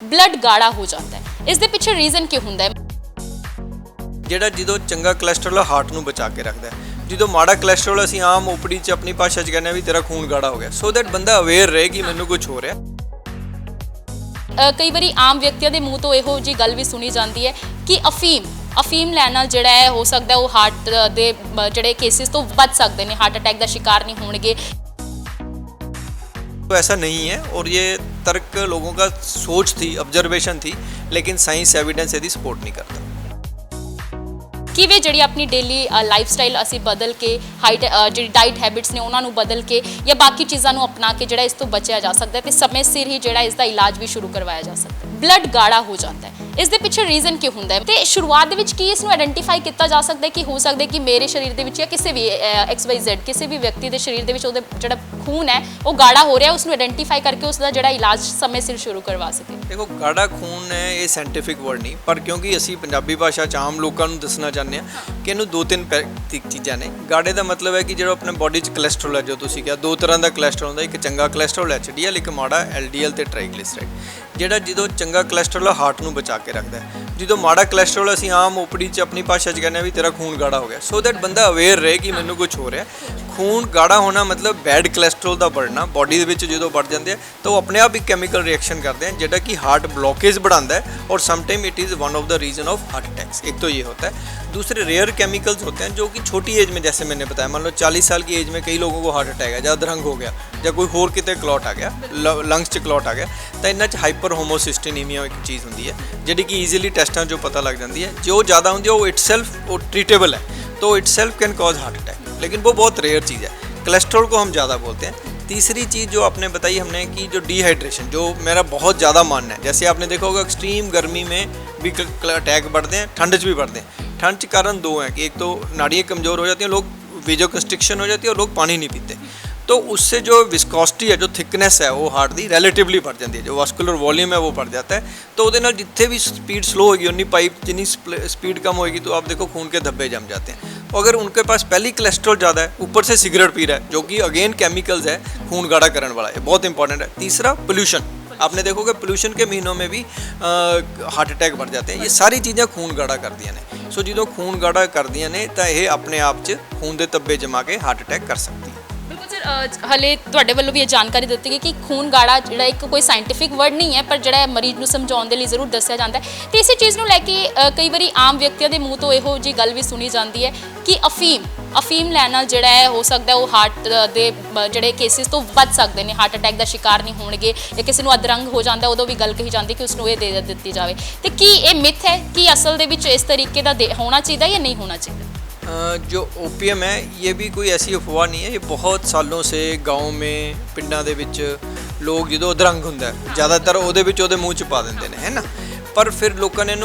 Blood ਗਾੜਾ ਹੋ ਜਾਂਦਾ ਹੈ। ਇਸ ਦੇ ਪਿੱਛੇ ਰੀਜ਼ਨ ਕੀ ਹੁੰਦਾ ਹੈ? ਜਿਹੜਾ ਜਦੋਂ ਚੰਗਾ ਕੋਲੇਸਟ੍ਰੋਲ ਹਾਰਟ ਨੂੰ ਬਚਾ ਕੇ ਰੱਖਦਾ ਹੈ, ਜਦੋਂ ਮਾੜਾ ਕੋਲੇਸਟ੍ਰੋਲ ਅਸੀਂ ਆਮ ਓਪੜੀ 'ਚ ਆਪਣੀ ਭਾਸ਼ਾ 'ਚ ਕਹਿੰਦੇ ਆ ਵੀ ਤੇਰਾ ਖੂਨ ਗਾੜਾ ਹੋ ਗਿਆ, ਸੋ ਦੈਟ ਬੰਦਾ ਅਵੇਅਰ ਰਹੇ ਕਿ ਮੈਨੂੰ ਕੁਝ ਹੋ ਰਿਹਾ। ਕਈ ਵਾਰੀ ਆਮ ਵਿਅਕਤੀਆਂ ਦੇ ਮੂੰਹ ਤੋਂ ਇਹੋ ਜਿਹੀ ਗੱਲ ਵੀ ਸੁਣੀ ਜਾਂਦੀ ਹੈ ਕਿ ਅਫੀਮ ਲੈਣ ਨਾਲ ਜਿਹੜਾ ਹੈ ਹੋ ਸਕਦਾ ਉਹ ਹਾਰਟ ਦੇ ਜਿਹੜੇ ਕੇਸਿਸ ਤੋਂ ਬਚ ਸਕਦੇ ਨੇ, ਹਾर्ट अटैक का शिकार नहीं होंगे। तो ऐसा नहीं है और ये तर्क लोगों का सोच थी, ऑब्जर्वेशन थी, लेकिन साइंस एविडेंस यदि सपोर्ट नहीं करता। ਕਿਵੇਂ ਜਿਹੜੀ ਆਪਣੀ ਡੇਲੀ ਲਾਈਫ ਸਟਾਈਲ ਅਸੀਂ ਬਦਲ ਕੇ ਜਿਹੜੀ ਡਾਈਟ ਹੈਬਿਟਸ ਨੇ ਉਹਨਾਂ ਨੂੰ ਬਦਲ ਕੇ ਜਾਂ ਬਾਕੀ ਚੀਜ਼ਾਂ ਨੂੰ ਅਪਣਾ ਕੇ ਜਿਹੜਾ ਇਸ ਤੋਂ ਬਚਿਆ ਜਾ ਸਕਦਾ ਤੇ ਸਮੇਂ ਸਿਰ ਹੀ ਜਿਹੜਾ ਇਸ ਦਾ ਇਲਾਜ ਵੀ ਸ਼ੁਰੂ ਕਰਵਾਇਆ ਜਾ ਸਕਦਾ। ਬਲੱਡ ਗਾੜਾ ਹੋ ਜਾਂਦਾ ਹੈ, ਇਸ ਦੇ ਪਿੱਛੇ ਰੀਜ਼ਨ ਕੀ ਹੁੰਦਾ ਹੈ ਤੇ ਸ਼ੁਰੂਆਤ ਦੇ ਵਿੱਚ ਕੀ ਇਸ ਨੂੰ ਆਇਡੈਂਟੀਫਾਈ ਕੀਤਾ ਜਾ ਸਕਦਾ ਹੈ ਕਿ ਹੋ ਸਕਦਾ ਹੈ ਕਿ ਮੇਰੇ ਸਰੀਰ ਦੇ ਵਿੱਚ ਜਾਂ ਕਿਸੇ ਵੀ XYZ ਕਿਸੇ ਵੀ ਵਿਅਕਤੀ ਦੇ ਸਰੀਰ ਦੇ ਵਿੱਚ ਉਹਦੇ ਜਿਹੜਾ ਖੂਨ ਹੈ ਉਹ ਗਾੜਾ ਹੋ ਰਿਹਾ, ਉਸ ਨੂੰ ਆਇਡੈਂਟੀਫਾਈ ਕਰਕੇ ਉਸ ਦਾ ਜਿਹੜਾ ਇਲਾਜ ਸਮੇਂ ਸਿਰ ਸ਼ੁਰੂ ਕਰਵਾ ਸਕੇ। ਦੇਖੋ ਗਾੜਾ ਖੂਨ ਹੈ ਇਹ ਸਾਇੰਟੀਫਿਕ ਵਰਡ ਨਹੀਂ, ਪਰ ਕਿਉਂਕਿ ਅਸੀਂ ਪੰਜਾਬੀ ਭਾਸ਼ਾ 'ਚ ਆਮ ਲੋਕਾਂ ਨੂੰ ਦੱਸਣਾ ਚਾਹੁੰਦੇ ਹਾਂ ਕਿ ਇਹਨੂੰ ਦੋ ਤਿੰਨ ਚੀਜ਼ਾਂ ਨੇ। ਗਾੜੇ ਦਾ ਮਤਲਬ ਹੈ ਕਿ ਜਿਹੜਾ ਆਪਣੇ ਬੋਡੀ 'ਚ ਕੋਲੇਸਟ੍ਰੋਲ ਹੈ, ਜੋ ਤੁਸੀਂ ਕਿਹਾ ਦੋ ਤਰ੍ਹਾਂ ਦਾ ਕੋਲੇਸਟ੍ਰੋਲ ਹੁੰਦਾ, ਇੱਕ ਚੰਗਾ ਕੋਲੇਸਟ੍ਰੋਲ HDL, ਇੱਕ ਮਾੜਾ LDL ਤੇ ਟ੍ਰਾਈਗਲਿਸਰਾਈਡ। ਜਿਹੜਾ ਜਦੋਂ ਚੰਗਾ ਕੋਲੇਸਟ੍ਰੋਲ ਹਾਰਟ ਨੂੰ ਬਚਾ ਕੇ ਰੱਖਦਾ ਹੈ, ਜਦੋਂ ਮਾੜਾ ਕੋਲੇਸਟ੍ਰੋਲ ਅਸੀਂ ਆਮ ਓਪੜੀ 'ਚ ਆਪਣੀ ਭਾਸ਼ਾ 'ਚ ਕਹਿੰਦੇ ਆ ਵੀ ਤੇਰਾ ਖੂਨ ਗਾੜਾ ਹੋ ਗਿਆ, ਸੋ ਦੈਟ ਬੰਦਾ ਅਵੇਅਰ ਰਹੇ ਕਿ ਮੈਨੂੰ ਕੁਝ ਹੋ ਰਿਹਾ। ਖੂਨ ਗਾੜਾ ਹੋਣਾ ਮਤਲਬ ਬੈਡ ਕੋਲੇਸਟ੍ਰੋਲ ਦਾ बढ़ना, ਬੋਡੀ ਦੇ ਵਿੱਚ ਜਦੋਂ बढ़ ਜਾਂਦੇ ਆ ਤਾਂ ਉਹ ਆਪਣੇ ਆਪ ਹੀ ਕੈਮੀਕਲ ਰਿਐਕਸ਼ਨ ਕਰਦੇ हैं ਜਿਹੜਾ कि हार्ट ब्लॉकेज बढ़ाता है और sometime it is one of the reason of heart attacks. एक तो ये होता है, दूसरे रेयर केमिकल्स होते हैं जो कि छोटी एज में, जैसे मैंने बताया, मान लो 40 साल की एज में कई लोगों को हार्ट अटैक है, या अधरंग हो गया या कोई होर किते क्लॉट आ गया, लंग्स 'ਚ क्लॉट आ गया, तो इन्हां 'ਚ हाइपर होमोसिस्टेनीमिया एक चीज़ होंदी है ਜਿਹੜੀ कि ईजिली ਟੈਸਟਾਂ 'ਚੋਂ पता लग जाती है। जो ज़्यादा होंदी है वो इटसेल्फ वो ट्रीटेबल है, तो itself can cause heart attack, लेकिन वो बहुत रेयर चीज़ है। कोलेस्ट्रॉल को हम ज़्यादा बोलते हैं। तीसरी चीज़ जो आपने बताई हमने कि जो डिहाइड्रेशन, जो मेरा बहुत ज़्यादा मानना है, जैसे आपने देखा होगा एक्सट्रीम गर्मी में भी अटैक बढ़ते हैं, ठंड 'ਚ भी बढ़ते हैं। ठंड 'ਚ कारण दो हैं कि एक तो नाड़ियाँ कमज़ोर हो जाती हैं, लोग वेजो कंस्ट्रिक्शन हो जाती है और लोग पानी नहीं पीते, तो उससे जो विस्कोसिटी है, जो थिकनेस है वो हार्ट की रिलेटिवली बढ़ जाती है, जो वास्कुलर वॉल्यूम है वो बढ़ जाता है। तो वो जितने भी स्पीड स्लो होगी उन्नी पाइप जितनी स्पीड कम होगी तो आप देखो खून के धब्बे जम जाते हैं। अगर उनके पास पहली कोलेस्ट्रॉल ज़्यादा है, ऊपर से सिगरेट पी रहा है जो कि अगेन केमिकल्स है खून गाढ़ा करने वाला है, बहुत इंपॉर्टेंट है। तीसरा पोल्यूशन, आपने देखोगे पोल्यूशन के महीनों में भी हार्ट अटैक बढ़ जाते हैं। ये सारी चीज़ें खून गाढ़ा कर दिया ने, सो जो खून गाढ़ा कर दिया ने तो यह अपने आप च खून के धब्बे जमा के हार्ट अटैक कर सकती है। ਹਲੇ ਤੁਹਾਡੇ ਵੱਲੋਂ ਵੀ ਇਹ ਜਾਣਕਾਰੀ ਦਿੱਤੀ ਗਈ ਕਿ ਖੂਨ ਗਾੜਾ ਜਿਹੜਾ ਇੱਕ ਕੋਈ ਸਾਇੰਟੀਫਿਕ ਵਰਡ ਨਹੀਂ ਹੈ, ਪਰ ਜਿਹੜਾ ਮਰੀਜ਼ ਨੂੰ ਸਮਝਾਉਣ ਦੇ ਲਈ ਜ਼ਰੂਰ ਦੱਸਿਆ ਜਾਂਦਾ ਹੈ। ਤੇ ਇਸੇ ਚੀਜ਼ ਨੂੰ ਲੈ ਕੇ ਕਈ ਵਾਰੀ ਆਮ ਵਿਅਕਤੀਆਂ ਦੇ ਮੂੰਹ ਤੋਂ ਇਹੋ ਜਿਹੀ ਗੱਲ ਵੀ ਸੁਣੀ ਜਾਂਦੀ ਹੈ ਕਿ ਅਫੀਮ ਲੈਣ ਨਾਲ ਜਿਹੜਾ ਹੈ ਹੋ ਸਕਦਾ ਉਹ ਹਾਰਟ ਦੇ ਜਿਹੜੇ ਕੇਸਿਸ ਤੋਂ ਬਚ ਸਕਦੇ ਨੇ, ਹਾਰਟ ਅਟੈਕ ਦਾ ਸ਼ਿਕਾਰ ਨਹੀਂ ਹੋਣਗੇ, ਜਾਂ ਕਿਸੇ ਨੂੰ ਅਧਰੰਗ ਹੋ ਜਾਂਦਾ ਉਦੋਂ ਵੀ ਗੱਲ ਕਹੀ ਜਾਂਦੀ ਕਿ ਉਸ ਨੂੰ ਇਹ ਦੇ ਦਿੱਤੀ ਜਾਵੇ। ਤੇ ਕੀ ਇਹ ਮਿਥ ਹੈ ਕਿ ਅਸਲ ਦੇ ਵਿੱਚ ਇਸ ਤਰੀਕੇ ਦਾ ਹੋਣਾ ਚਾਹੀਦਾ ਜਾਂ ਨਹੀਂ ਹੋਣਾ ਚਾਹੀਦਾ? जो ओपीएम है ये भी कोई ऐसी अफवाह नहीं है, ये बहुत सालों से गाँव में पिंडा दे विच लोग जो अधरंग हुंदा है ज़्यादातर ਉਹਦੇ ਵਿੱਚ ਉਹਦੇ ਮੂੰਹ 'ਚ ਪਾ ਦਿੰਦੇ ਨੇ, है ना। पर फिर लोगों ने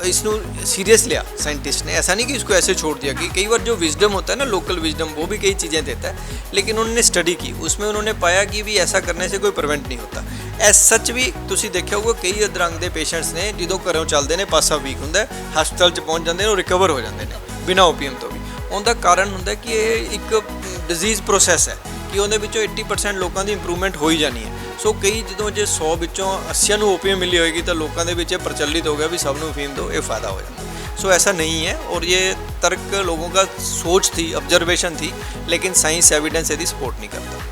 इसनू सीरियस लिया, साइंटिस्ट ने, ऐसा नहीं कि इसको ऐसे छोड़ दिया। कि कई बार जो विजडम होता है ना, लोकल विजडम, वो भी कई चीज़ें देता है, लेकिन उन्होंने स्टडी की, उसमें उन्होंने पाया कि भी ऐसा करने से कोई प्रिवेंट नहीं होता। ਐਸ ਸੱਚ ਵੀ ਤੁਸੀਂ ਦੇਖਿਆ ਹੋਊਗਾ ਕਈ ਅਧਰੰਗ ਦੇ ਪੇਸ਼ੈਂਟਸ ਨੇ ਜਦੋਂ ਘਰੋਂ ਚੱਲਦੇ ਨੇ, ਪਾਸਾ ਵੀਕ ਹੁੰਦਾ ਹੈ, ਹਸਪਤਾਲ 'ਚ ਪਹੁੰਚ ਜਾਂਦੇ ਨੇ, ਉਹ ਰਿਕਵਰ ਹੋ ਜਾਂਦੇ ਨੇ ਬਿਨਾਂ ਓਪੀਐਮ ਤੋਂ ਵੀ। ਉਹਦਾ ਕਾਰਨ ਹੁੰਦਾ ਕਿ ਇਹ ਇੱਕ ਡਿਜ਼ੀਜ਼ ਪ੍ਰੋਸੈਸ ਹੈ ਕਿ ਉਹਦੇ ਵਿੱਚੋਂ 80% ਲੋਕਾਂ ਦੀ ਇੰਪਰੂਵਮੈਂਟ ਹੋ ਹੀ ਜਾਣੀ ਹੈ। ਸੋ ਕਈ ਜਦੋਂ ਜੇ 100 ਵਿੱਚੋਂ 80 ਨੂੰ ਓਪੀਐਮ ਮਿਲੀ ਹੋਏਗੀ ਤਾਂ ਲੋਕਾਂ ਦੇ ਵਿੱਚ ਇਹ ਪ੍ਰਚਲਿਤ ਹੋ ਗਿਆ ਵੀ ਸਭ ਨੂੰ ਅਫੀਮ ਦਿਓ, ਇਹ फ़ायदा हो जाता है। सो ऐसा नहीं है और ये तर्क लोगों का सोच थी, ऑब्जर्वेशन थी, लेकिन साइंस एविडेंस यदि सपोर्ट नहीं करता।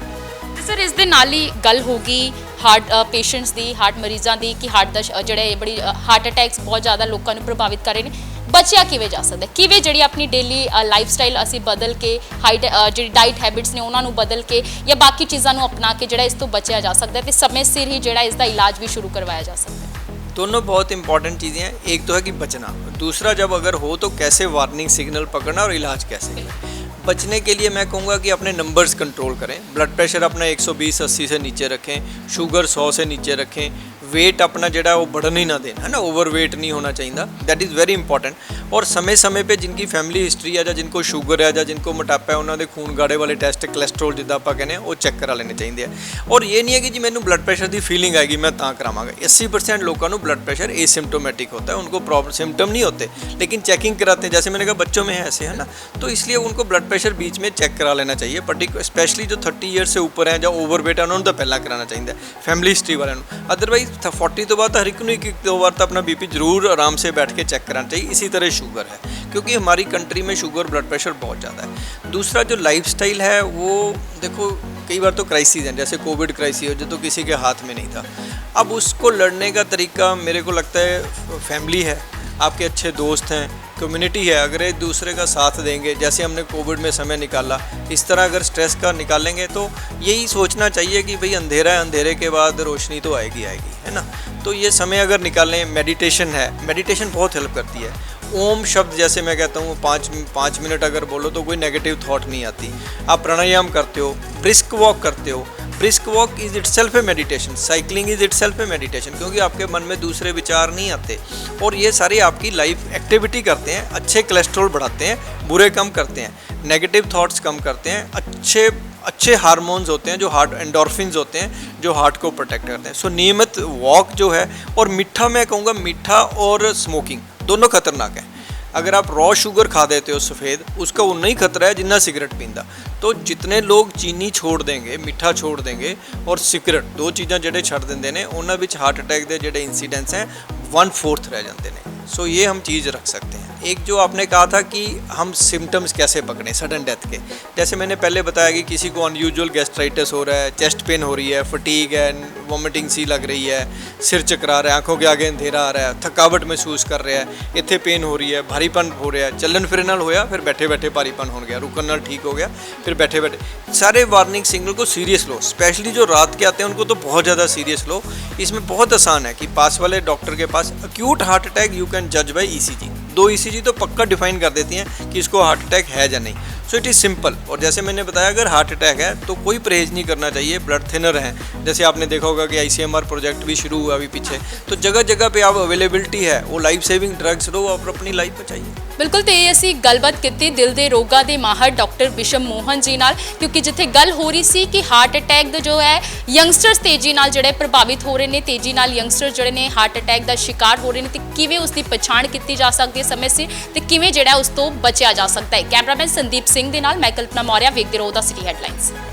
सर इस दे नाल ही गल होगी हार्ट पेशेंट्स की, हार्ट मरीज़ों की कि हार्ट का जोड़े बड़ी हार्ट अटैक्स बहुत ज़्यादा लोगों को प्रभावित कर रहे हैं। बचिया किवें जा सकता है, किवें जिहड़ी अपनी डेली लाइफ स्टाइल असी बदल के जिहड़ी डाइट हैबिट्स ने उन्होंने बदल के या बाकी चीज़ों को अपना के जिहड़ा इस तो बचिया जा सकता है, तो समय सिर ही जिहड़ा इसका इलाज भी शुरू करवाया जा सकता है। दोनों बहुत इंपॉर्टेंट चीज़ें हैं। एक तो है कि बचना, दूसरा जब अगर हो तो कैसे वार्निंग सिग्नल पकड़ना और इलाज कैसे करें। बचने के लिए मैं कहूँगा कि अपने नंबर्स कंट्रोल करें, ब्लड प्रेशर अपना 120-80 से नीचे रखें, शुगर 100 से नीचे रखें, वेट अपना जोड़ा वो बढ़न ही ना दें, है ना, ओवर वेट नहीं होना चाहिए, दैट इज़ वेरी इंपॉर्टेंट। और समय समय पे जिनकी फैमिली हिस्ट्री है, या जिनको शुगर है, या जिनको मोटापा है, उन्होंने खून गाड़े वाले टेस्ट, कोलेस्ट्रोल जिदा आप कहने वो चेक करा लेने चाहिए। और ये नहीं है कि जी मैंने ब्लड प्रेशर की फीलिंग आएगी मैं तां करावांगा। 80% लोगों को ब्लड प्रेशर एसिम्टोमेटिक होता है, उनको प्रॉब्लम सिम्टम नहीं होते, लेकिन चेकिंग कराते हैं, जैसे मैंने कहा बच्चों में है ऐसे, है ना, तो इसलिए उनको ब्लड प्रेशर बीच में चेक करा लेना चाहिए। स्पेशली जो 30 ईयर से ऊपर हैं या ओवर वेट है उन्होंने तो पहला कराना चाहिए, फैमिली हिस्ट्री वाले। अदरवाइज था 40 तो बाद हर एक ਨੂੰ एक दो बार तो अपना बीपी जरूर आराम से बैठ के चेक कराना चाहिए। इसी तरह शुगर है, क्योंकि हमारी कंट्री में शुगर ब्लड प्रेशर बहुत ज़्यादा है। दूसरा जो लाइफस्टाइल है वो देखो, कई बार तो क्राइसिस हैं, जैसे कोविड क्राइसिस हो जो तो किसी के हाथ में नहीं था। अब उसको लड़ने का तरीका मेरे को लगता है फैमिली है, आपके अच्छे दोस्त हैं, कम्युनिटी है। अगर एक दूसरे का साथ देंगे, जैसे हमने कोविड में समय निकाला, इस तरह अगर स्ट्रेस का निकालेंगे तो यही सोचना चाहिए कि भाई अंधेरा है, अंधेरे के बाद रोशनी तो आएगी आएगी, है ना। तो ये समय अगर निकालें, मेडिटेशन है, मेडिटेशन बहुत हेल्प करती है। ओम शब्द जैसे मैं कहता हूँ 5 मिनट अगर बोलो तो कोई नेगेटिव थॉट नहीं आती। आप प्राणायाम करते हो, ब्रिस्क वॉक करते हो, brisk walk is it self A meditation, cycling is it self A meditation, क्योंकि आपके मन में दूसरे विचार नहीं आते और ये सारी आपकी लाइफ एक्टिविटी करते हैं। अच्छे कोलेस्ट्रॉल बढ़ाते हैं, बुरे कम करते हैं, नेगेटिव थॉट्स कम करते हैं, अच्छे हार्मोन्स होते हैं जो हार्ट, एंडोर्फिन्स होते हैं जो हार्ट को प्रोटेक्ट करते हैं। सो नियमित वॉक जो है, और मीठा, मैं कहूँगा मीठा और स्मोकिंग दोनों खतरनाक है। अगर आप रॉ शुगर खा देते हो सफ़ेद, उसका उतना ही खतरा है जितना सिगरेट पींदा। तो जितने लोग चीनी छोड़ देंगे, मिठा छोड़ देंगे और सिगरेट, दो चीज़ां ਜਿਹੜੇ ਛੱਡ ਦਿੰਦੇ ਨੇ ਉਹਨਾਂ ਵਿੱਚ हार्ट अटैक ਦੇ ਜਿਹੜੇ इंसीडेंट्स हैं 1/4 रह जाते हैं। सो ये हम चीज़ रख सकते हैं। एक जो आपने कहा था कि हम सिम्टम्स कैसे पकड़ें सडन डेथ के, जैसे मैंने पहले बताया कि किसी को अनयूजुअल गैस्ट्राइटिस हो रहा है, चेस्ट पेन हो रही है, फटीग है, वॉमिटिंग सी लग रही है, सिर चकरा रहा है, आंखों के आगे अंधेरा आ रहा है, थकावट महसूस कर रहा है, इत्थे पेन हो रही है, भारीपन हो रहा है, चलन फिरन नाल होया, फिर बैठे बैठे भारीपन हो गया, रुकन नाल ठीक हो गया, फिर बैठे बैठे। सारे वार्निंग सिग्नल को सीरियस लो, स्पेशली जो रात के आते हैं उनको तो बहुत ज़्यादा सीरियस लो। इसमें बहुत आसान है कि पास वाले डॉक्टर के पास acute heart attack you can जज बाई ECG। 2 ECG तो पक्का डिफाइन कर देती हैं कि इसको हार्ट अटैक है या नहीं। So it is simple. और जैसे मैंने बताया, अगर हार्ट अटैक है तो कोई परहेज नहीं करना चाहिए। ब्लड थिनर हैं, जैसे आपने देखा होगा कि ICMR प्रोजेक्ट भी शुरू हुआ अभी पीछे, तो जगह जगह पे आप अवेलेबिलिटी है, वो लाइफ सेविंग ड्रग्स लो और अपनी लाइफ बचाइए। ਬਿਲਕੁਲ। ਤੇ ਅਸੀਂ ਗੱਲਬਾਤ ਕੀਤੀ ਦਿਲ ਦੇ ਰੋਗਾਂ ਦੇ ਮਾਹਰ ਡਾਕਟਰ ਬਿਸ਼ਮ ਮੋਹਨ ਜੀ ਨਾਲ, ਕਿਉਂਕਿ ਜਿੱਥੇ ਗੱਲ ਹੋ ਰਹੀ ਸੀ ਕਿ ਹਾਰਟ ਅਟੈਕ ਦਾ ਜੋ ਹੈ ਯੰਗਸਟਰਸ ਤੇਜ਼ੀ ਨਾਲ ਜਿਹੜੇ ਪ੍ਰਭਾਵਿਤ ਹੋ ਰਹੇ ਨੇ, ਤੇਜ਼ੀ ਨਾਲ ਯੰਗਸਟਰ ਜਿਹੜੇ ਨੇ ਹਾਰਟ ਅਟੈਕ ਦਾ ਸ਼ਿਕਾਰ ਹੋ ਰਹੇ ਨੇ, ਤੇ ਕਿਵੇਂ ਉਸ ਦੀ ਪਛਾਣ ਕੀਤੀ ਜਾ ਸਕਦੀ ਹੈ ਸਮੇਂ ਸਿਰ, ਤੇ ਕਿਵੇਂ ਜਿਹੜਾ ਉਸ ਤੋਂ ਬਚਿਆ ਜਾ ਸਕਦਾ ਹੈ। ਕੈਮਰਾਮੈਨ ਸੰਦੀਪ ਸਿੰਘ ਦੇ ਨਾਲ ਮੈਂ ਕਲਪਨਾ ਮੌਰਿਆ, ਵੇਖਦੇ ਰਹੋ ਦਾ ਸਿਟੀ ਹੈਡਲਾਈਨਸ।